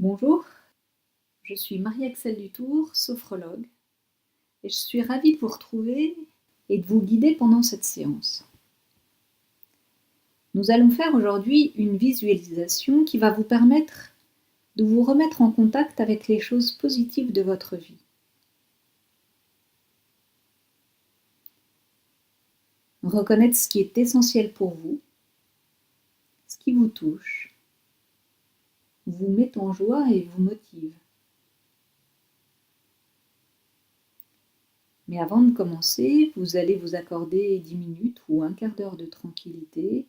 Bonjour, je suis Marie-Axelle Dutour, sophrologue, et je suis ravie de vous retrouver et de vous guider pendant cette séance. Nous allons faire aujourd'hui une visualisation qui va vous permettre de vous remettre en contact avec les choses positives de votre vie. Reconnaître ce qui est essentiel pour vous, ce qui vous touche, vous met en joie et vous motive. Mais avant de commencer, vous allez vous accorder 10 minutes ou un quart d'heure de tranquillité,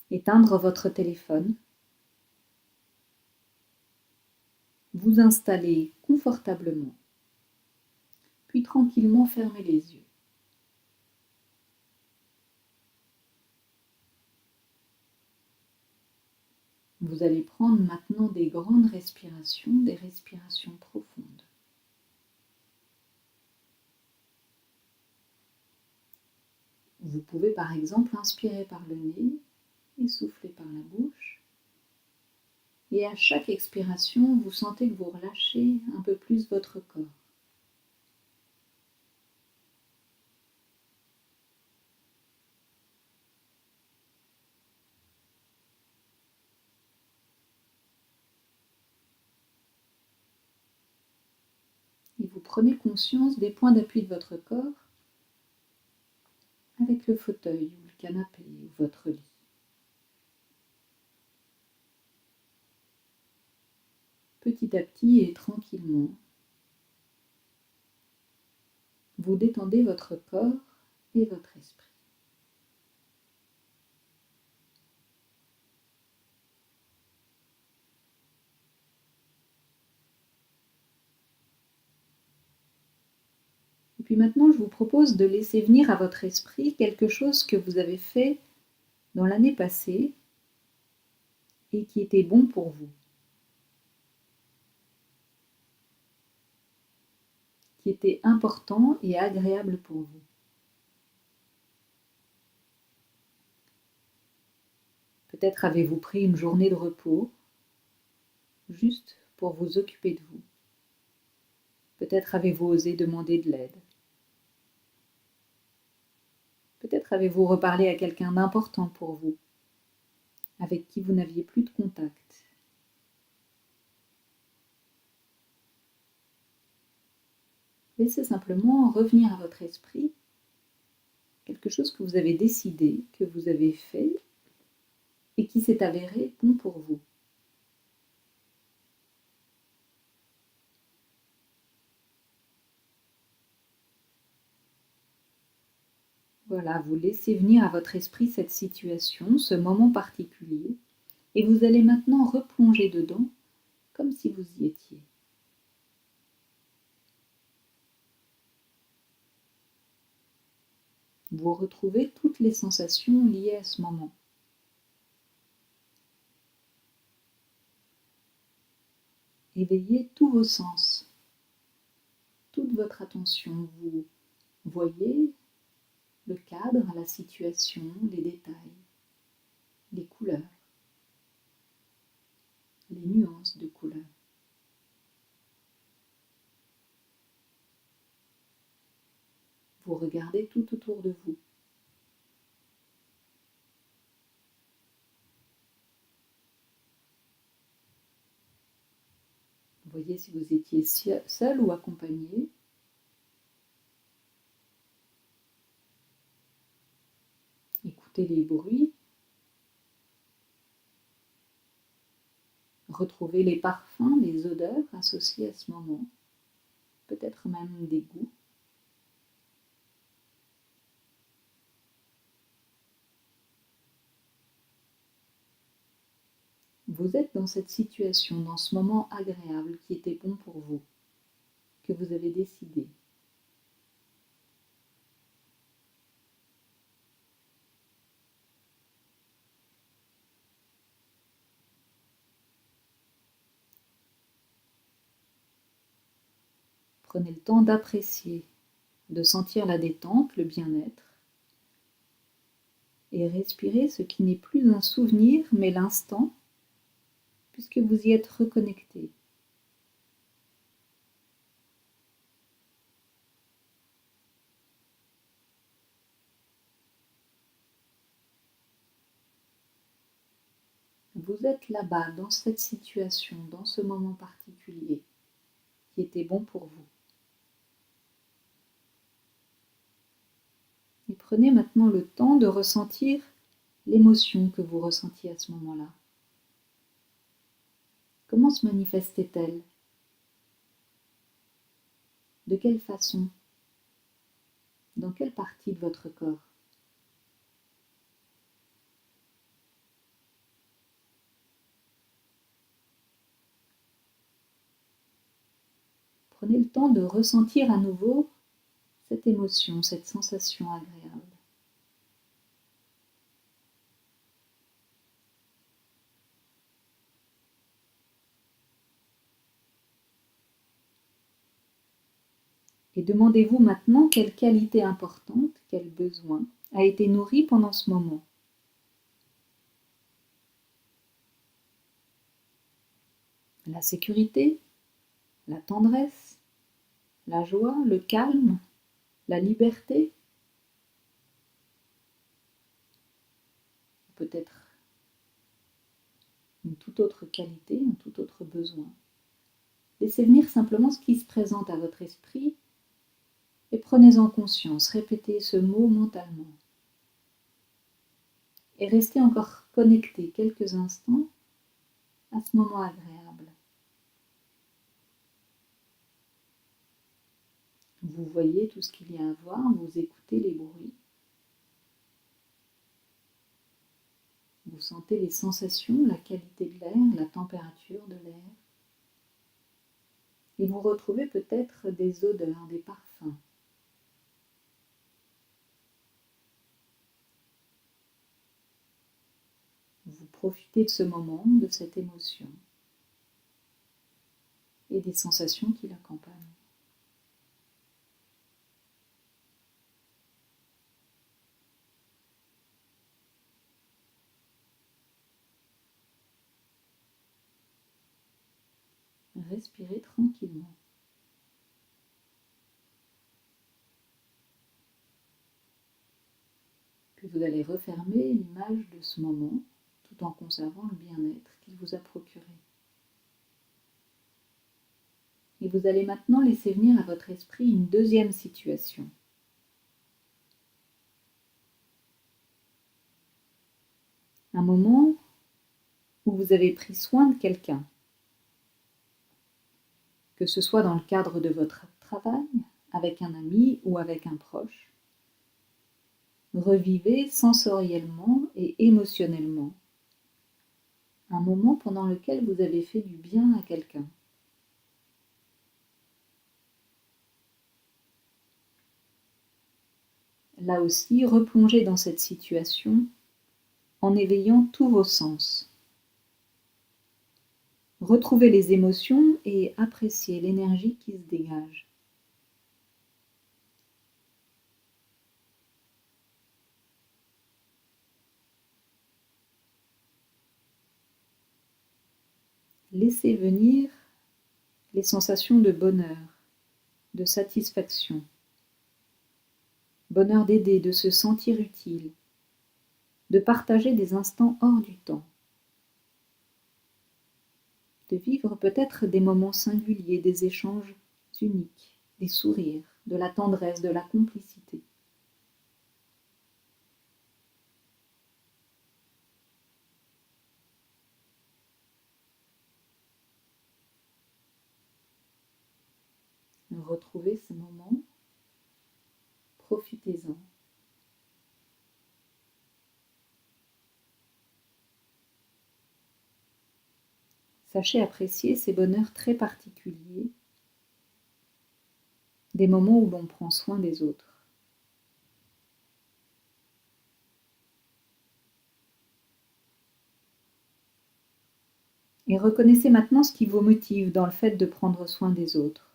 éteindre votre téléphone, vous installer confortablement, puis tranquillement fermer les yeux. Vous allez prendre maintenant des grandes respirations, des respirations profondes. Vous pouvez par exemple inspirer par le nez et souffler par la bouche. Et à chaque expiration, vous sentez que vous relâchez un peu plus votre corps. Et vous prenez conscience des points d'appui de votre corps avec le fauteuil ou le canapé ou votre lit. Petit à petit et tranquillement, vous détendez votre corps et votre esprit. Et puis maintenant, je vous propose de laisser venir à votre esprit quelque chose que vous avez fait dans l'année passée et qui était bon pour vous, qui était important et agréable pour vous. Peut-être avez-vous pris une journée de repos juste pour vous occuper de vous. Peut-être avez-vous osé demander de l'aide. Peut-être avez-vous reparlé à quelqu'un d'important pour vous, avec qui vous n'aviez plus de contact. Laissez simplement revenir à votre esprit quelque chose que vous avez décidé, que vous avez fait et qui s'est avéré bon pour vous. Voilà, vous laissez venir à votre esprit cette situation, ce moment particulier, et vous allez maintenant replonger dedans comme si vous y étiez. Vous retrouvez toutes les sensations liées à ce moment. Éveillez tous vos sens, toute votre attention. Vous voyez le cadre, la situation, les détails, les couleurs, les nuances de couleurs. Vous regardez tout autour de vous. Voyez si vous étiez seul ou accompagné. Écoutez les bruits. Retrouvez les parfums, les odeurs associées à ce moment. Peut-être même des goûts. Vous êtes dans cette situation, dans ce moment agréable qui était bon pour vous, que vous avez décidé. Prenez le temps d'apprécier, de sentir la détente, le bien-être, et respirez ce qui n'est plus un souvenir, mais l'instant, puisque puisque vous y êtes reconnecté. Vous êtes là-bas, dans cette situation, dans ce moment particulier, qui était bon pour vous. Et prenez maintenant le temps de ressentir l'émotion que vous ressentiez à ce moment-là. Comment se manifestait-elle? De quelle façon? Dans quelle partie de votre corps? Prenez le temps de ressentir à nouveau cette émotion, cette sensation agréable. Et demandez-vous maintenant quelle qualité importante, quel besoin a été nourri pendant ce moment. La sécurité, la tendresse, la joie, le calme, la liberté, peut-être une toute autre qualité, un tout autre besoin. Laissez venir simplement ce qui se présente à votre esprit et prenez-en conscience, répétez ce mot mentalement. Et restez encore connecté quelques instants à ce moment agréable. Vous voyez tout ce qu'il y a à voir, vous écoutez les bruits. Vous sentez les sensations, la qualité de l'air, la température de l'air. Et vous retrouvez peut-être des odeurs, des parfums. Vous profitez de ce moment, de cette émotion et des sensations qui l'accompagnent. Respirez tranquillement. Puis vous allez refermer l'image de ce moment tout en conservant le bien-être qu'il vous a procuré. Et vous allez maintenant laisser venir à votre esprit une deuxième situation. Un moment où vous avez pris soin de quelqu'un, que ce soit dans le cadre de votre travail, avec un ami ou avec un proche. Revivez sensoriellement et émotionnellement un moment pendant lequel vous avez fait du bien à quelqu'un. Là aussi, replongez dans cette situation en éveillant tous vos sens. Retrouvez les émotions et appréciez l'énergie qui se dégage. Laissez venir les sensations de bonheur, de satisfaction. Bonheur d'aider, de se sentir utile, de partager des instants hors du temps, de vivre peut-être des moments singuliers, des échanges uniques, des sourires, de la tendresse, de la complicité. Retrouvez ces moments, profitez-en. Sachez apprécier ces bonheurs très particuliers, des moments où l'on prend soin des autres. Et reconnaissez maintenant ce qui vous motive dans le fait de prendre soin des autres.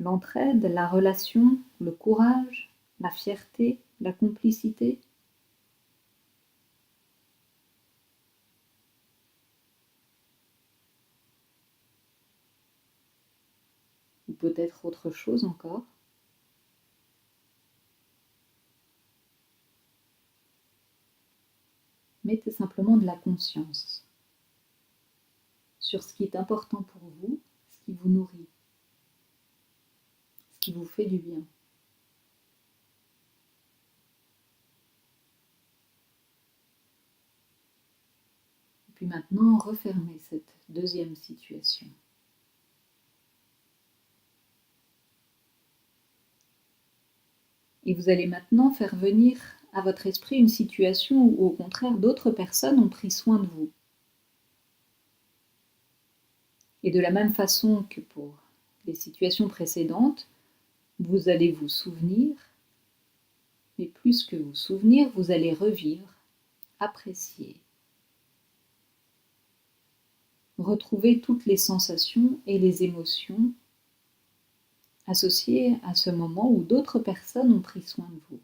L'entraide, la relation, le courage, la fierté, la complicité. peut-être autre chose encore. Mettez simplement de la conscience sur ce qui est important pour vous, ce qui vous nourrit, ce qui vous fait du bien. Et puis maintenant, refermez cette deuxième situation. Et vous allez maintenant faire venir à votre esprit une situation où, au contraire, d'autres personnes ont pris soin de vous. Et de la même façon que pour les situations précédentes, vous allez vous souvenir, mais plus que vous souvenir, vous allez revivre, apprécier, retrouver toutes les sensations et les émotions associées à ce moment où d'autres personnes ont pris soin de vous.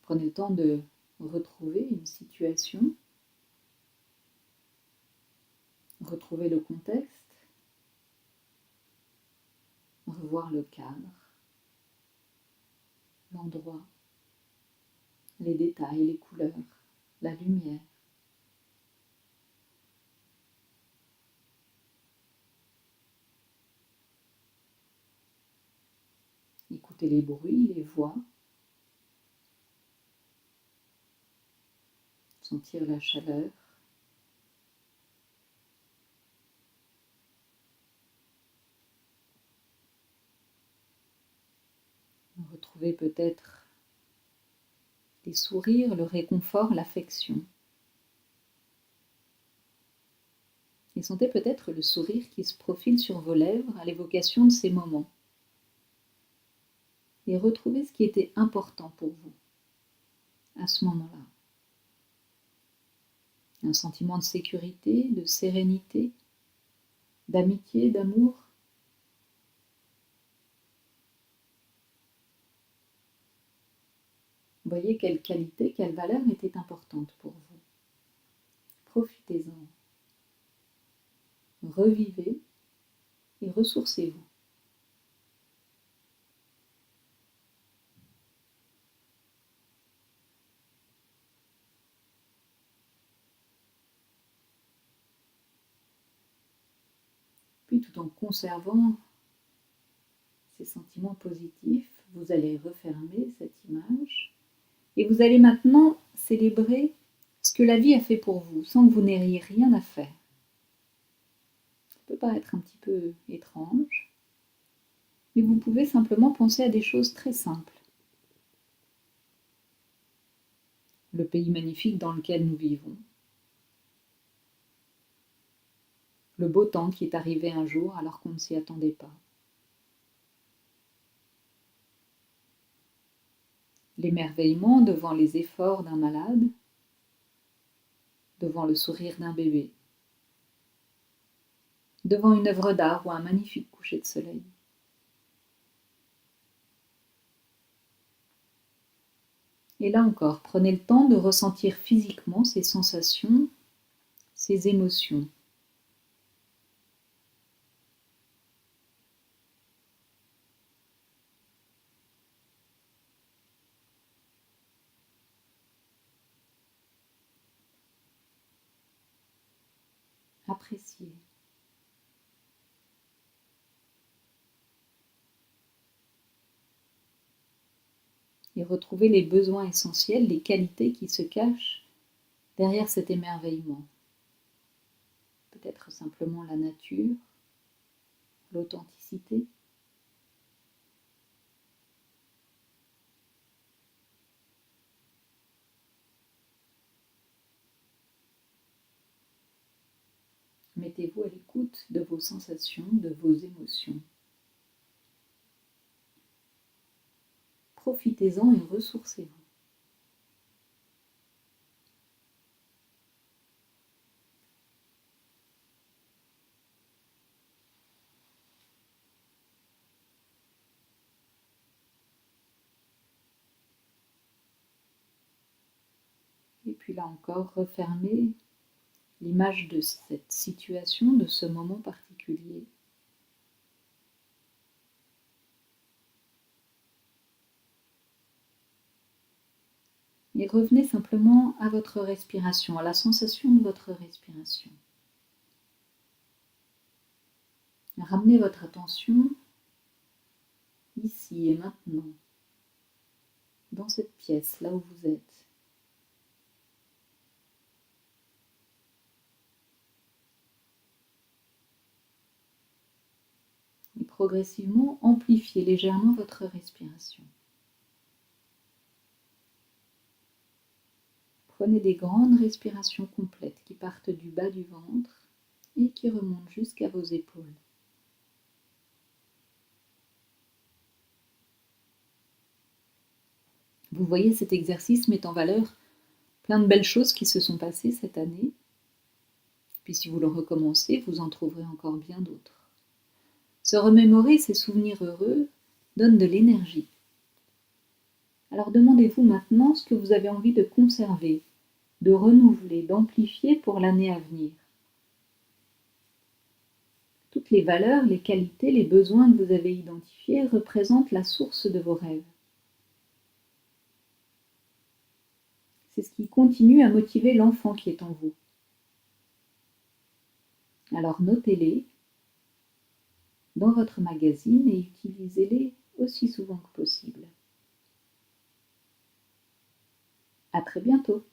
Prenez le temps de retrouver une situation, retrouver le contexte, revoir le cadre, l'endroit, les détails, les couleurs, la lumière. Écoutez les bruits, les voix, sentir la chaleur. Retrouvez peut-être les sourires, le réconfort, l'affection. Et sentez peut-être le sourire qui se profile sur vos lèvres à l'évocation de ces moments. Et retrouvez ce qui était important pour vous à ce moment-là. Un sentiment de sécurité, de sérénité, d'amitié, d'amour. Voyez quelle qualité, quelle valeur était importante pour vous. Profitez-en. Revivez et ressourcez-vous. Puis tout en conservant ces sentiments positifs, vous allez refermer cette image et vous allez maintenant célébrer ce que la vie a fait pour vous, sans que vous n'ayez rien à faire. Ça peut paraître un petit peu étrange, mais vous pouvez simplement penser à des choses très simples. Le pays magnifique dans lequel nous vivons, le beau temps qui est arrivé un jour alors qu'on ne s'y attendait pas, l'émerveillement devant les efforts d'un malade, devant le sourire d'un bébé, devant une œuvre d'art ou un magnifique coucher de soleil. Et là encore, prenez le temps de ressentir physiquement ces sensations, ces émotions. Appréciez. Et retrouvez les besoins essentiels, les qualités qui se cachent derrière cet émerveillement. Peut-être simplement la nature, l'authenticité. Mettez-vous à l'écoute de vos sensations, de vos émotions. Profitez-en et ressourcez-vous. Et puis puis là encore, refermez l'image de cette situation, de ce moment particulier. Et revenez simplement à votre respiration, à la sensation de votre respiration. Ramenez votre attention ici et maintenant, dans cette pièce, là où vous êtes. Et progressivement, amplifiez légèrement votre respiration. Prenez des grandes respirations complètes qui partent du bas du ventre et qui remontent jusqu'à vos épaules. Vous voyez, cet exercice met en valeur plein de belles choses qui se sont passées cette année. Puis si vous le recommencez, vous en trouverez encore bien d'autres. Se remémorer ces souvenirs heureux donne de l'énergie. Alors demandez-vous maintenant ce que vous avez envie de conserver, de renouveler, d'amplifier pour l'année à venir. Toutes les valeurs, les qualités, les besoins que vous avez identifiés représentent la source de vos rêves. C'est ce qui continue à motiver l'enfant qui est en vous. Alors notez-les dans votre magazine et utilisez-les aussi souvent que possible. À très bientôt.